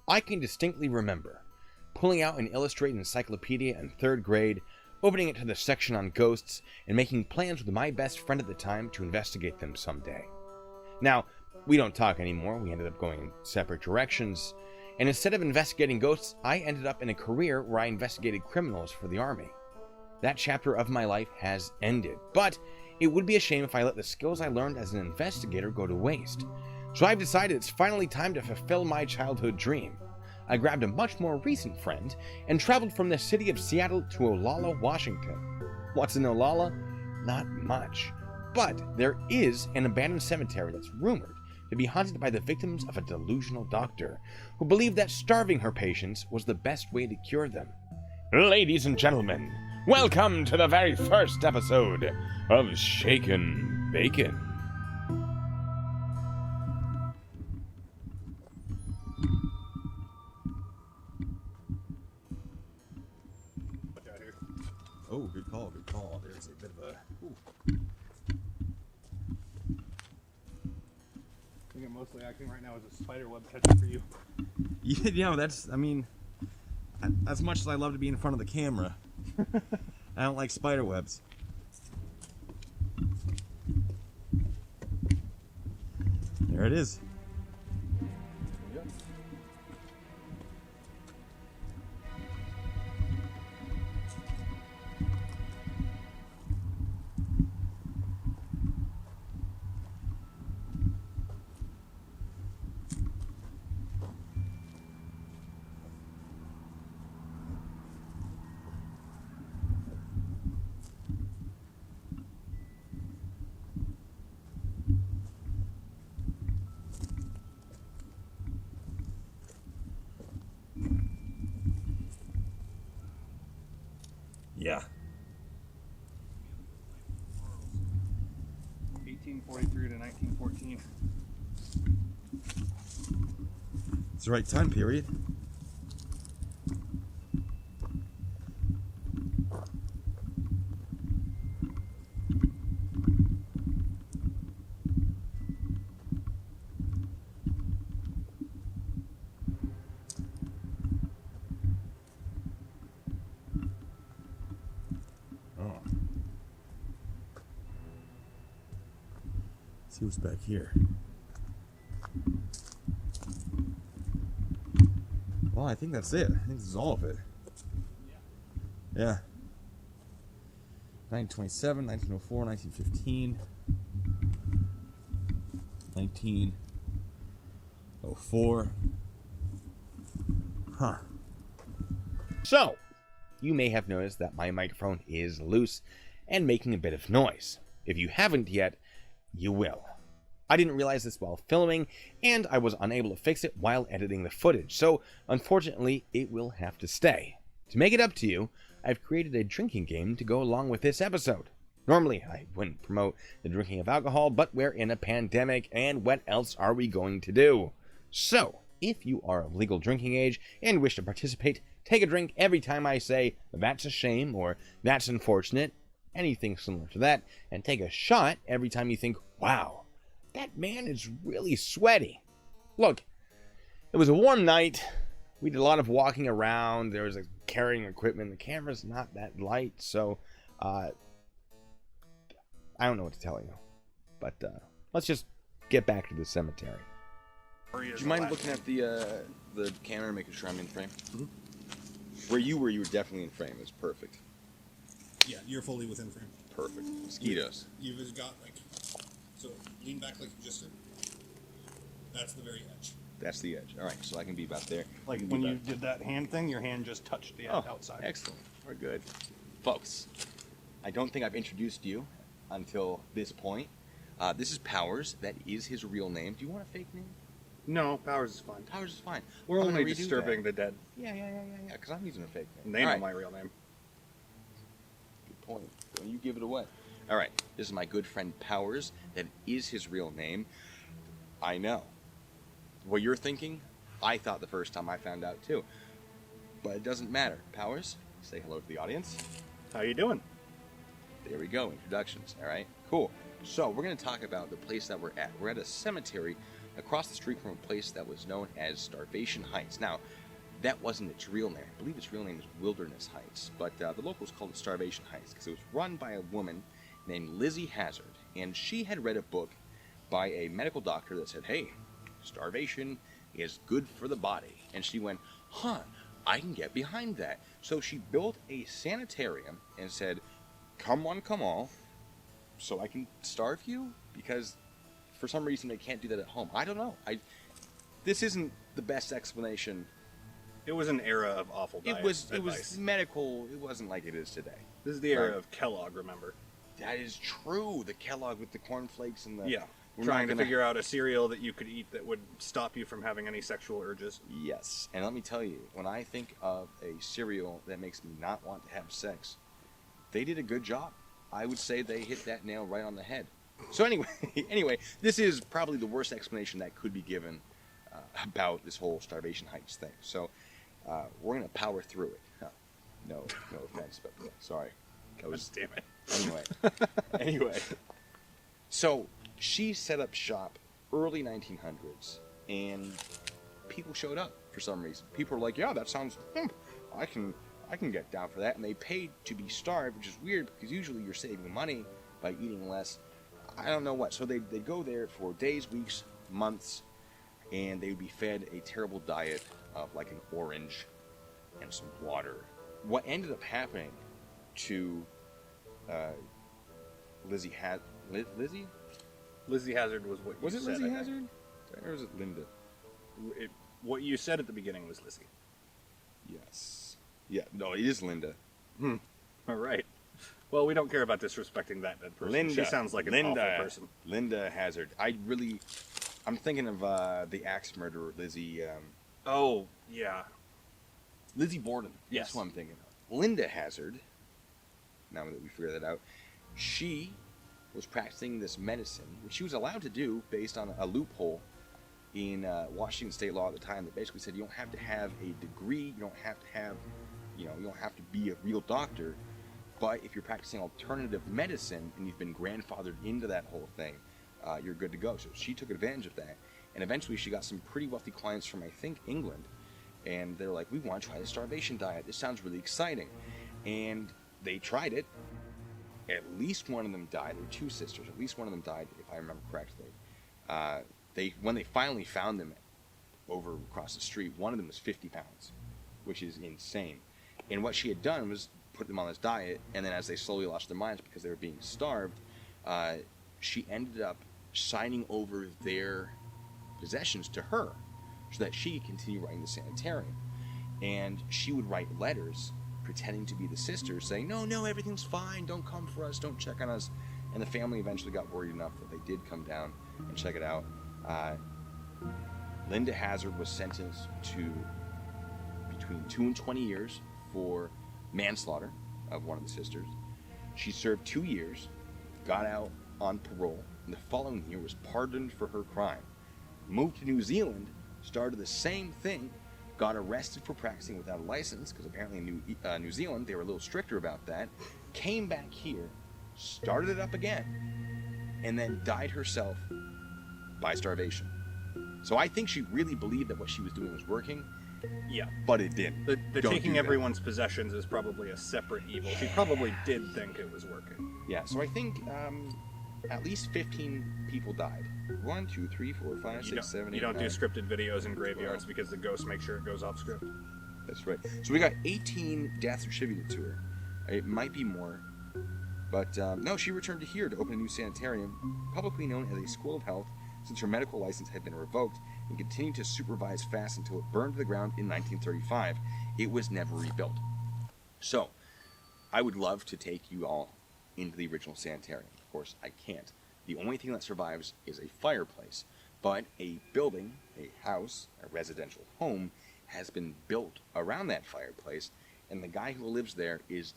I can distinctly remember pulling out an illustrated encyclopedia in 3rd grade, opening it to the section on ghosts, and making plans with my best friend at the time to investigate them someday. Now, we don't talk anymore, we ended up going in separate directions, and instead of investigating ghosts, I ended up in a career where I investigated criminals for the army. That chapter of my life has ended, but it would be a shame if I let the skills I learned as an investigator go to waste. So I've decided it's finally time to fulfill my childhood dream. I grabbed a much more recent friend and traveled from the city of Seattle to Olalla, Washington. What's in Olalla? Not much. But there is an abandoned cemetery that's rumored to be haunted by the victims of a delusional doctor who believed that starving her patients was the best way to cure them. Ladies and gentlemen, welcome to the very first episode of Shaken Bacon. Oh, good call, good call. There's a bit of a... Ooh. I think I'm mostly acting right now as a spider web catcher for you. Yeah, you know, that's, I mean, as much as I love to be in front of the camera, I don't like spider webs. There it is. Yeah. 1843 to 1914. It's the right time period. See what's back here. Well, I think that's it. I think this is all of it. Yeah. 1927, 1904, 1915, 1904. Huh. So, you may have noticed that my microphone is loose and making a bit of noise. If you haven't yet, you will. I didn't realize this while filming, and I was unable to fix it while editing the footage, so unfortunately it will have to stay. To make it up to you, I've created a drinking game to go along with this episode. Normally, I wouldn't promote the drinking of alcohol, but we're in a pandemic, and what else are we going to do? So, if you are of legal drinking age and wish to participate, take a drink every time I say, that's a shame, or that's unfortunate, anything similar to that, and take a shot every time you think, wow, that man is really sweaty. Look, it was a warm night. We did a lot of walking around. There was carrying equipment. The camera's not that light, so I don't know what to tell you. But let's just get back to the cemetery. Do you mind looking at the camera and making sure I'm in frame? Mm-hmm. Where you were definitely in frame. It's perfect. Yeah, you're fully within frame. Perfect. Mosquitoes. You've just got so lean back like you just did. That's the very edge. That's the edge. All right, so I can be about there. Like when you did that hand thing, your hand just touched the outside. Excellent. We're good. Folks, I don't think I've introduced you until this point. This is Powers. That is his real name. Do you want a fake name? No, Powers is fine. Powers is fine. We're I'm only gonna redo disturbing that. the dead. Yeah, because I'm using a fake name. They know All right. my real name. Good point. Don't you give it away. All right, this is my good friend Powers. That is his real name. I know. What you're thinking, I thought the first time I found out too. But it doesn't matter. Powers, say hello to the audience. How you doing? There we go, introductions, all right? Cool. So we're going to talk about the place that we're at. We're at a cemetery across the street from a place that was known as Starvation Heights. Now, that wasn't its real name. I believe its real name is Wilderness Heights, but the locals called it Starvation Heights because it was run by a woman named Lizzie Hazard, and she had read a book by a medical doctor that said, hey, starvation is good for the body. And she went, huh, I can get behind that. So she built a sanitarium and said, come one, come all, so I can starve you? Because for some reason they can't do that at home. I don't know. This isn't the best explanation. It was an era of awful diet It was advice. medical. It wasn't like it is today. This is the era Right. of Kellogg, remember? That is true. The Kellogg with the cornflakes and the Yeah. we're Trying not to gonna- figure out a cereal that you could eat that would stop you from having any sexual urges. Yes, and let me tell you, when I think of a cereal that makes me not want to have sex, they did a good job. I would say they hit that nail right on the head. So anyway, this is probably the worst explanation that could be given about this whole Starvation Heights thing. So we're gonna power through it. No offense, but yeah, sorry. That was Damn it. anyway. So she set up shop early 1900s, and people showed up for some reason. People were like, "Yeah, that sounds. I can get down for that." And they paid to be starved, which is weird because usually you're saving money by eating less. I don't know what. So they'd go there for days, weeks, months, and they would be fed a terrible diet of like an orange and some water. What ended up happening to Lizzie Lizzie? Lizzie Hazard was what you Was it said, Lizzie I think. Hazard? Or was it Linda? What you said at the beginning was Lizzie. Yes. Yeah, no, it is Linda. All right. Well, we don't care about disrespecting that dead person. Linda. She sounds like an awful person. Linda Hazard. I'm thinking of the axe murderer, Lizzie. Oh, yeah. Lizzie Borden. Yes. That's what I'm thinking of. Linda Hazard, now that we figured that out, she was practicing this medicine, which she was allowed to do based on a loophole in Washington state law at the time that basically said you don't have to have a degree, you don't have to have, you don't have to be a real doctor, but if you're practicing alternative medicine and you've been grandfathered into that whole thing, you're good to go. So she took advantage of that, and eventually she got some pretty wealthy clients from, I think, England, and they're like, we want to try the starvation diet. This sounds really exciting. And they tried it. At least one of them died. There were two sisters. At least one of them died, if I remember correctly. When they finally found them over across the street, one of them was 50 pounds, which is insane. And what she had done was put them on this diet, and then as they slowly lost their minds because they were being starved, she ended up signing over their possessions to her so that she could continue running the sanitarium. And she would write letters pretending to be the sisters saying, no, everything's fine, don't come for us, don't check on us. And the family eventually got worried enough that they did come down and check it out. Linda Hazard was sentenced to between 2 and 20 years for manslaughter of one of the sisters. She served 2 years, got out on parole, and the following year was pardoned for her crime. Moved to New Zealand, started the same thing, got arrested for practicing without a license, because apparently in New Zealand they were a little stricter about that, came back here, started it up again, and then died herself by starvation. So I think she really believed that what she was doing was working, Yeah. but it didn't. The Don't taking do that. everyone's possessions is probably a separate evil. She probably did think it was working. Yeah, so I think at least 15 people died. 1, 2, 3, 4, 5, 6, 7, 8, You don't 9. do scripted videos in graveyards because the ghosts make sure it goes off script. That's right. So we got 18 deaths attributed to her. It might be more. But no, she returned to here to open a new sanitarium, publicly known as a school of health, since her medical license had been revoked, and continued to supervise fast until it burned to the ground in 1935. It was never rebuilt. So, I would love to take you all into the original sanitarium. Of course, I can't. The only thing that survives is a fireplace. But a building, a house, a residential home, has been built around that fireplace, and the guy who lives there is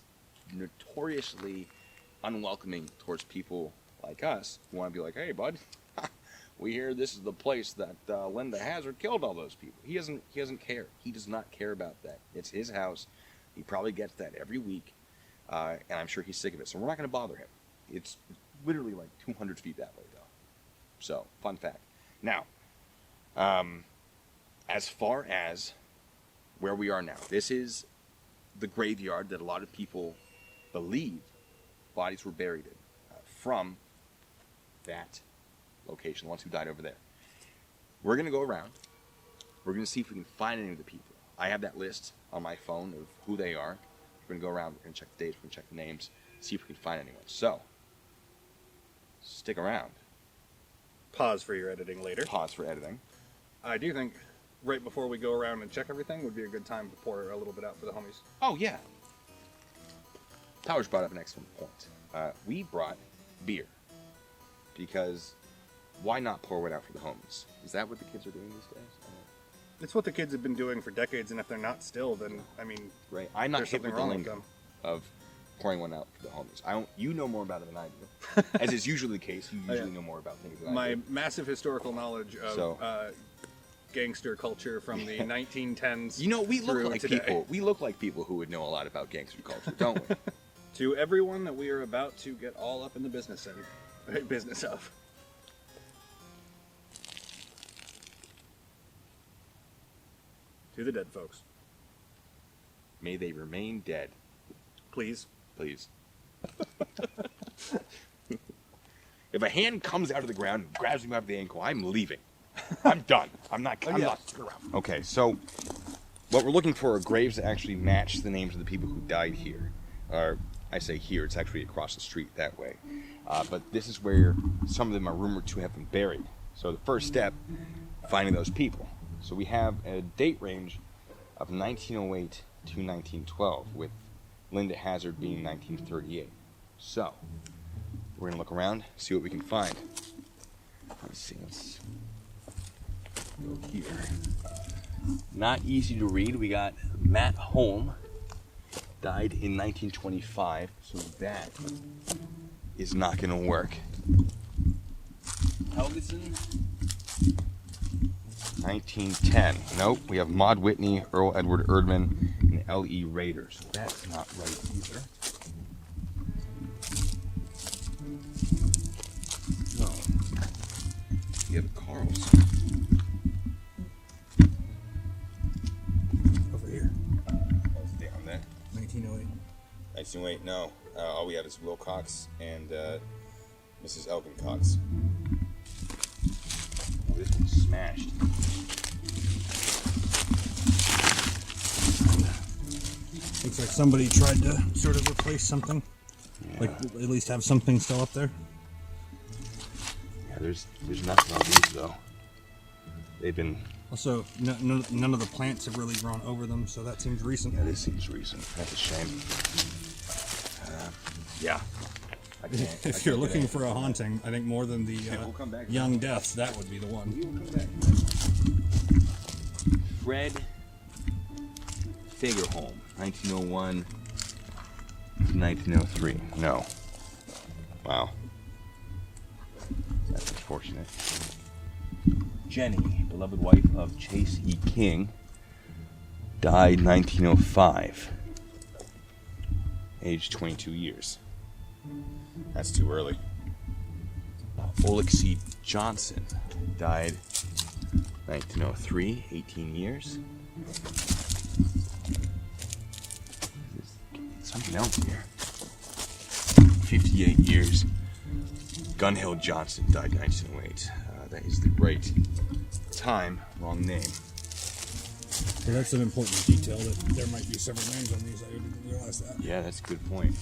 notoriously unwelcoming towards people like us who want to be like, hey, bud, we hear this is the place that Linda Hazard killed all those people. He doesn't care. He does not care about that. It's his house. He probably gets that every week, and I'm sure he's sick of it. So we're not going to bother him. It's literally like 200 feet that way, though. So, fun fact. Now, As far as where we are now, this is the graveyard that a lot of people believe bodies were buried in from that location, the ones who died over there. We're going to go around. We're going to see if we can find any of the people. I have that list on my phone of who they are. We're going to go around. We're going to check the dates. We're going to check the names. See if we can find anyone. So, stick around. Pause for your editing later. Pause for editing. I do think right before we go around and check everything would be a good time to pour a little bit out for the homies. Oh, yeah. Powers brought up an excellent point. We brought beer. Because why not pour one out for the homies? Is that what the kids are doing these days? It's what the kids have been doing for decades, and if they're not still, then, I mean, Right. I'm not there's hip something with the wrong with lingo them. of pouring one out for the homies. You know more about it than I do. As is usually the case, you usually know more about things than I My do. massive historical knowledge of gangster culture from the 1910s. You know, we look through like today. people. We look like people who would know a lot about gangster culture, don't we? To everyone that we are about to get all up in the business of. To the dead folks, May they remain dead, please. please. If a hand comes out of the ground and grabs me by the ankle, I'm leaving. I'm done. I'm not sticking around. Okay, so what we're looking for are graves that actually match the names of the people who died here. Or I say here, it's actually across the street that way. But this is where some of them are rumored to have been buried. So the first step, finding those people. So we have a date range of 1908 to 1912, with Linda Hazard being 1938. So we're gonna look around, see what we can find. Let's see. Let's go here. Not easy to read. We got Matt Holm, died in 1925, so that is not gonna work. Helgeson, 1910. Nope. We have Maud Whitney, Earl Edward Erdman, and L.E. Rader. So that's not right either. No. We have Carl's. Over here. That's down there. 1908. 1908. No. All we have is Wilcox and Mrs. Elgin Cox. Oh, this one's smashed. Looks like somebody tried to sort of replace something. Yeah. Like, at least have something still up there. Yeah, there's nothing on these though. They've been. Also, none of the plants have really grown over them, so that seems recent. Yeah, this seems recent. That's a shame. Yeah. I can't. If you're looking for a haunting, I think more than the We'll come back. young deaths, that would be the one. Fred Fagerholm, 1901 to 1903. No. Wow. That's unfortunate. Jenny, beloved wife of Chase E. King, died 1905. Age 22 years. That's too early. Oleksy Johnson died 1903, 18 years. Something else here. 58 years. Gunhill Johnson died 1908. That is the right time, wrong name. So that's an important detail, that there might be several names on these. I didn't realize that. Yeah, that's a good point.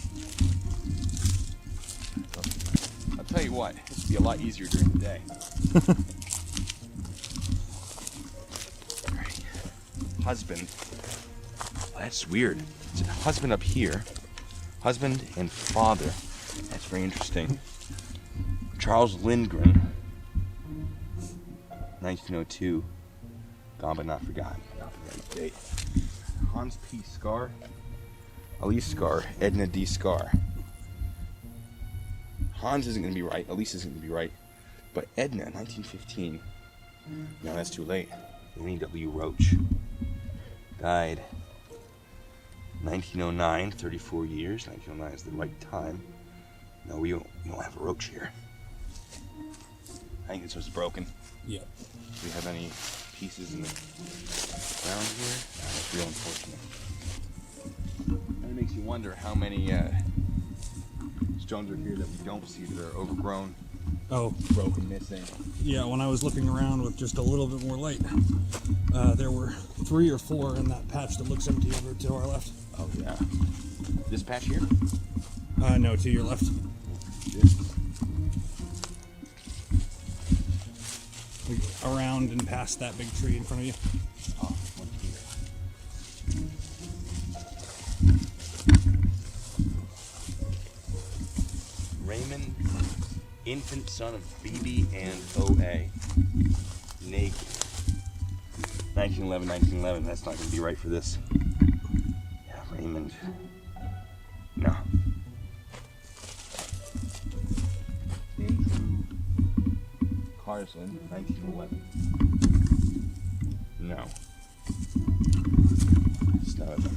I'll tell you what, this would be a lot easier during the day. Alright. Husband. Oh, that's weird. It's a husband up here. Husband and father. That's very interesting. Charles Lindgren. 1902. Gone but not forgotten. Not the right date. Hans P. Scar. Elise Scar. Edna D. Scar. Hans isn't going to be right. Elise isn't going to be right. But Edna, 1915. No, that's too late. Amy W. Roach. Died 1909, 34 years. 1909 is the right time. No, we don't have a Roach here. I think this was broken. Yep. Do we have any pieces in the ground here? That's real unfortunate. And it makes you wonder how many stones are here that we don't see that are overgrown, Oh, broken, missing. yeah, when I was looking around with just a little bit more light, there were 3 or 4 in that patch that looks empty over to our left. Oh yeah. This patch here? No, to your left. This. Like, around and past that big tree in front of you. Oh, one here. Raymond, infant son of BB and OA. Naked. 1911. That's not going to be right for this. Yeah, Raymond. No. Andrew Carson, 1911. No. It's none of them.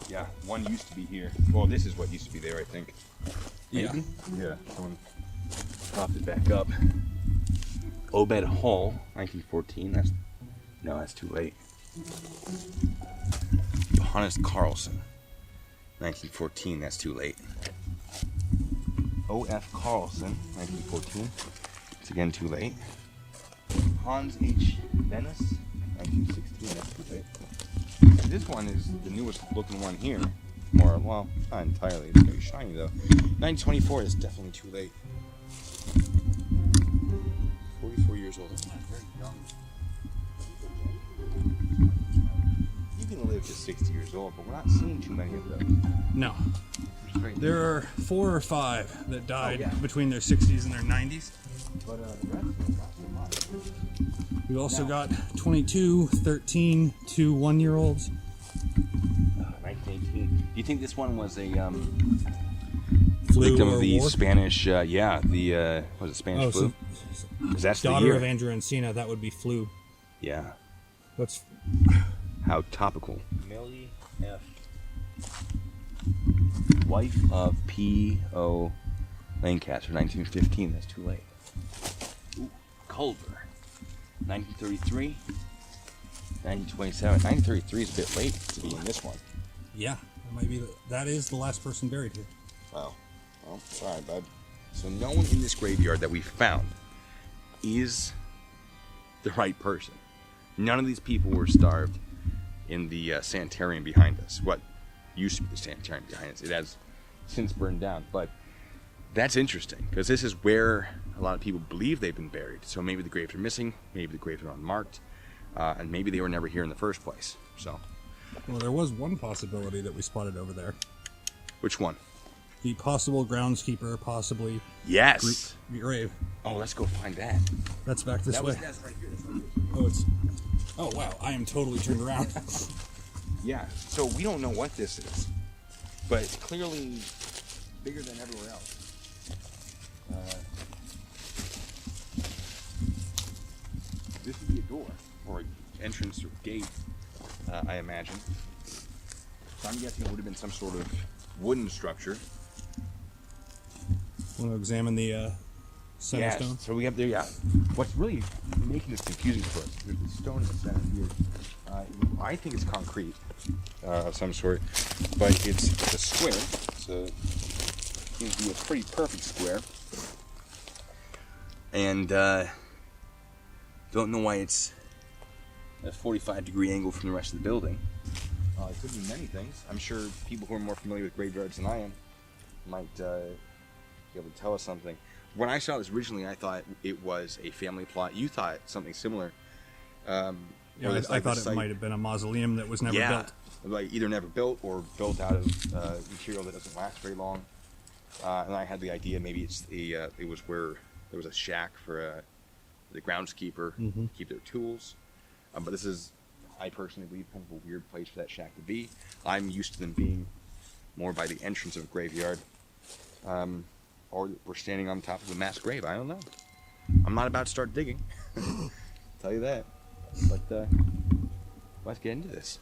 Yeah, one used to be here. Well, this is what used to be there, I think. Yeah. Maybe? Yeah, someone propped it back up. Obed Hall, 1914. That's too late. Johannes Carlson, 1914. That's too late. O.F. Carlson, 1914. It's again too late. Hans H. Venice, 1916. That's too late. This one is the newest looking one here. Or, well, not entirely. It's very shiny though. 1924 is definitely too late. 44 years old. That's not very young. You can live to 60 years old, but we're not seeing too many of those. No. Which is very There are 4 or 5 that died yeah. between their 60s and their 90s. But the rest of them not so much. We've also No. got 22, 13, 2 1-year-olds. 1918. Do you think this one was a Flu victim or of the war? Spanish? Was it Spanish flu? Because that's the daughter year. of Andrew and Cena, that would be flu. Yeah. What's How topical. Millie F. Wife of P.O. Lancaster, 1915. That's too late. Ooh, Culver, 1933. 1927. 1933 is a bit late to be in this one. yeah, that is the last person buried here. Wow. Well, sorry, bud. So no one in this graveyard that we found is the right person. None of these people were starved in the sanitarium behind us. What used to be the sanitarium behind us. It has since burned down. But that's interesting, because this is where a lot of people believe they've been buried. So maybe the graves are missing, maybe the graves are unmarked, and maybe they were never here in the first place. So, Well, there was one possibility that we spotted over there. which one? The possible groundskeeper, possibly Yes! grave. Oh, let's go find that. That's back this way. That's right here. That's right here. Oh, it's. Oh wow! I am totally turned around. Yeah, so we don't know what this is, but it's clearly bigger than everywhere else. This would be a door, or an entrance or gate, I imagine. So I'm guessing it would have been some sort of wooden structure. Want to examine the center Yes, stone? so we have there, yeah. What's really making this confusing for us, there's the stone in the center here. I think it's concrete of some sort, but it's a square. Seems to be a pretty perfect square. And don't know why it's a 45-degree angle from the rest of the building. It could be many things. I'm sure people who are more familiar with graveyards than I am might be able to tell us something. When I saw this originally, I thought it was a family plot. You thought something similar. Yeah, Or I thought it might have been a mausoleum that was never built. Like either never built or built out of material that doesn't last very long. And I had the idea maybe it was where there was a shack for the groundskeeper to keep their tools. But this is, I personally believe, kind of a weird place for that shack to be. I'm used to them being more by the entrance of a graveyard. Or we're standing on top of a mass grave. I don't know. I'm not about to start digging. Tell you that. But let's get into this.